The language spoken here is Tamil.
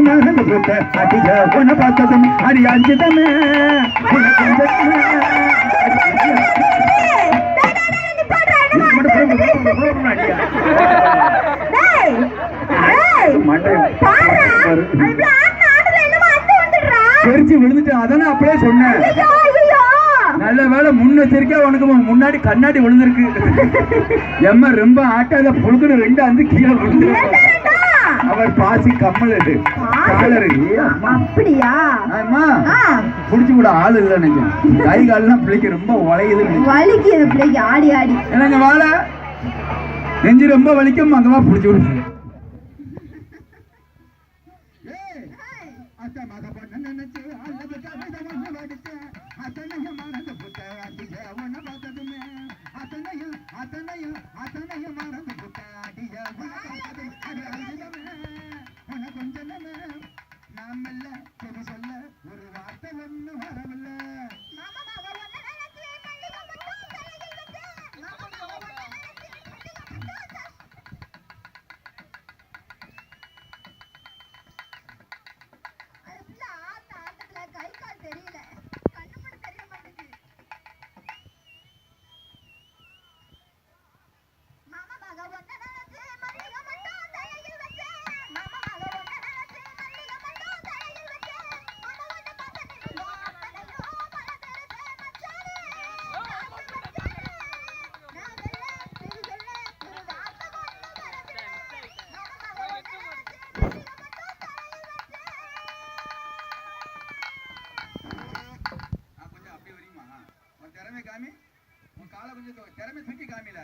மறந்து போட்ட அடிய உன்னை பார்த்ததும் அடி அஞ்சுதமே தெரிச்சு விழுந்துட்டு அதானே அப்படியே சொன்னேன். நல்ல வேலை முன்னெச்சரிக்கை உனக்கு முன்னாடி கண்ணாடி விழுந்திருக்கு. எம்ம ரொம்ப ஆட்டாத புழுக்குன்னு ரெண்டு வந்து கீழே விழுந்து அவர் பாசி கம்மல் அப்படியா? ஆமா புடிச்சு கூட ஆள் இல்ல நினைக்கிறேன். கை கால்லாம் பிள்ளைக்கு ரொம்ப வளையுது வலிக்குது பிள்ளைக்கு ஆடி ஆடி. என்னங்க வாழ நெஞ்சு ரொம்ப வலிக்கும் அங்கமா புடிச்சு விடுங்க. திறமை காமி, உன் காலை கொஞ்சம் திறமை தூக்கி காமில